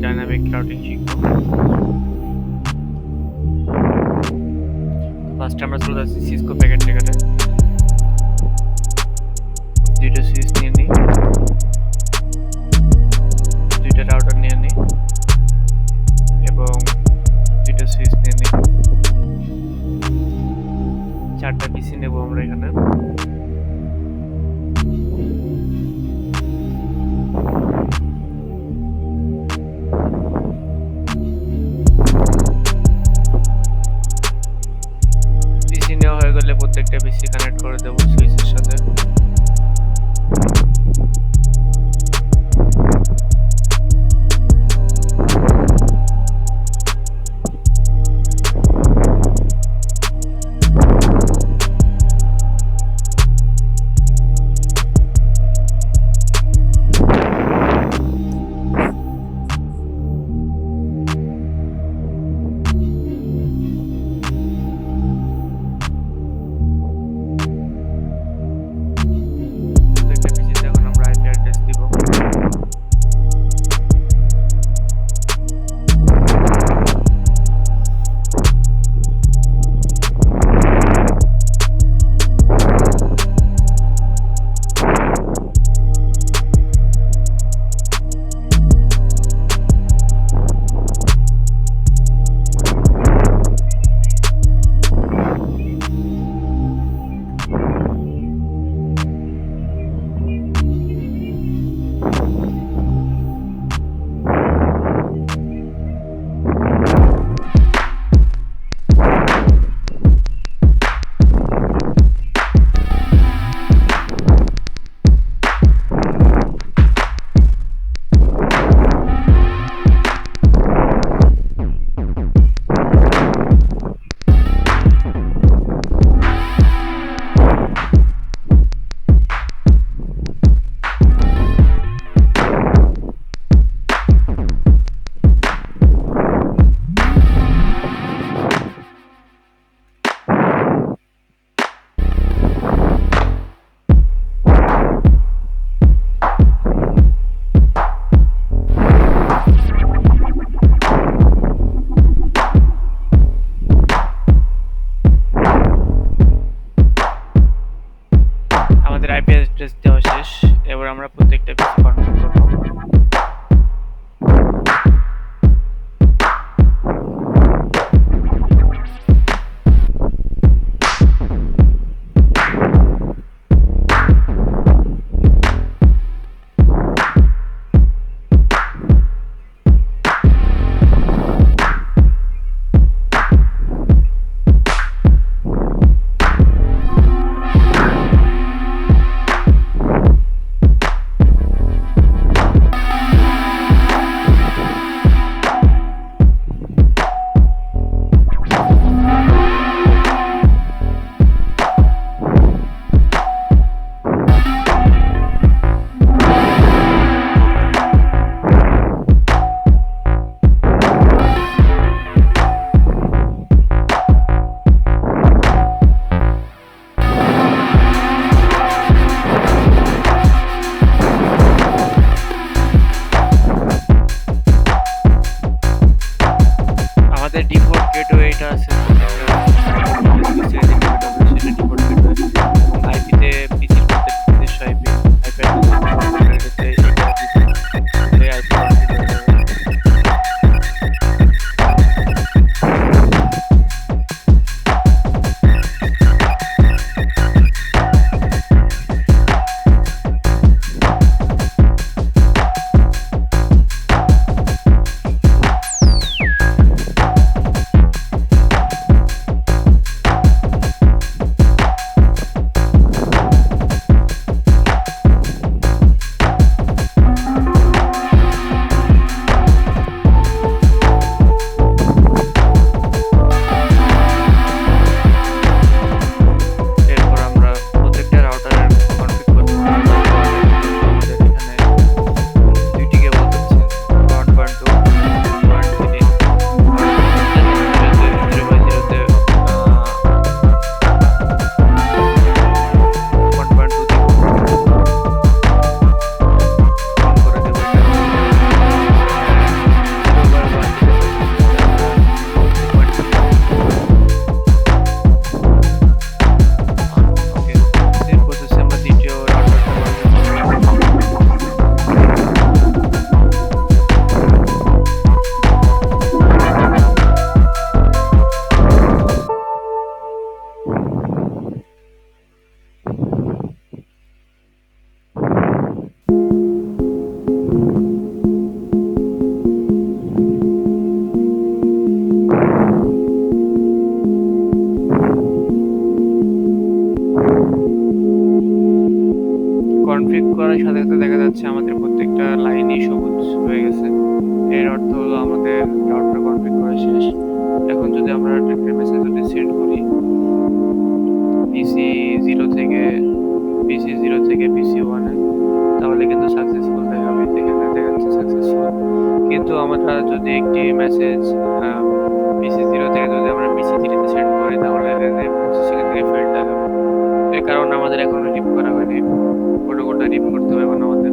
Dynamic routing শিখবো। First আমরা চলে যাচ্ছি সিসকো প্যাকেট ট্র্যাকারে। দুইটা সুইচ নিয়ে নিই, দুইটা রাউটার নিয়ে নিই এবং দুইটা সুইচ নিয়ে নিই। 4টা পিসি নেব আমরা এখানে। পিসি নেওয়া হয়ে গেলে প্রত্যেকটা পিসি কানেক্ট করে দেবো সুইচের সাথে। আমাদের আইপি অ্যাড্রেস দেওয়া শেষ। এবার আমরা প্রত্যেকটা পিসি কনফিগ করব। কনফিগ করার সাথে সাথে দেখা যাচ্ছে আমাদের প্রত্যেকটা লাইনই সবুজ হয়ে গেছে। এর অর্থ হলো আমাদের রাউটার কনফিগ করা শেষ। এখন যদি আমরা একটা মেসেজ যদি সেন্ড করি পিসি 0 থেকে পিসি 1 এ, তাহলে কিন্তু সাকসেসফুল দেখাবে। এখানে দেখাচ্ছে সাকসেসফুল। কিন্তু আমরা যদি একটি মেসেজ পিসি 0 থেকে যদি আমরা পিসি 3 তে সেন্ড করি, তাহলে এখানে সেখান থেকে ফেল্ড দেখাবে। এর কারণ আমাদের এখনো রিপ করা হয়নি। প্রোটোকলটা রিপ করতে হবে। এখন আমাদের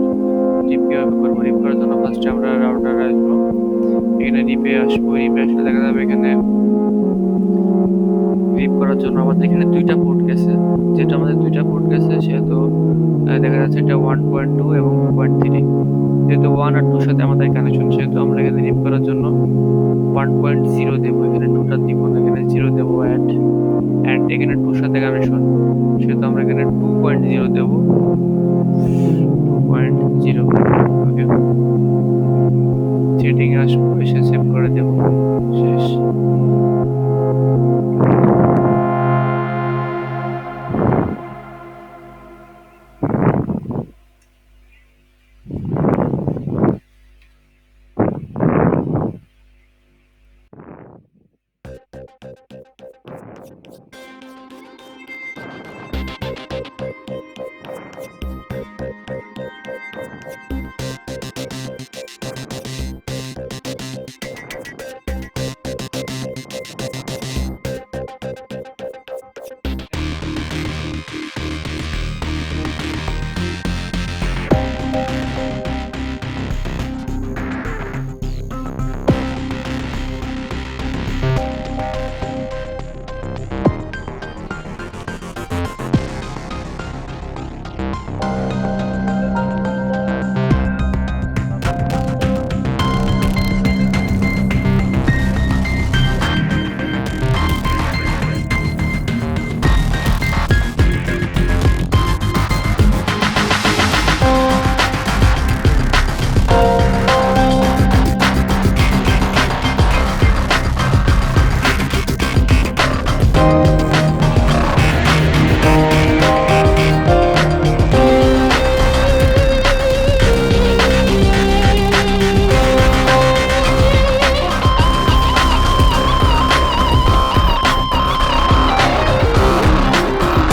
রিপ কিভাবে করবো? রিপ করার জন্য ফার্স্টে আমরা রাউটারে আসবো, এখানে রিপে আসবো। রিপে আসলে দেখা যাবে এখানে রিপ করার জন্য আমাদের এখানে দুইটা পোর্ট গেছে। যেটা আমাদের দুইটা পোর্ট গেছে সেহেতু দেখা যাচ্ছে এটা 1.2 এবং 2.3। যেহেতু 1 আর 2 সাথে আমাদের কানেকশন, সেহেতু আমরা এখানে রিপ করার জন্য 1.0 দেবো। এখানে 2টা দিব না, এখানে 0 দেবো। অ্যান্ড এখানে 2 সাথে কানেকশন, সেহেতু আমরা এখানে 2.0 দেবো। 2.0। ওকে, সেটিং আসবো, এসে সেভ করে দেবো। শেষ।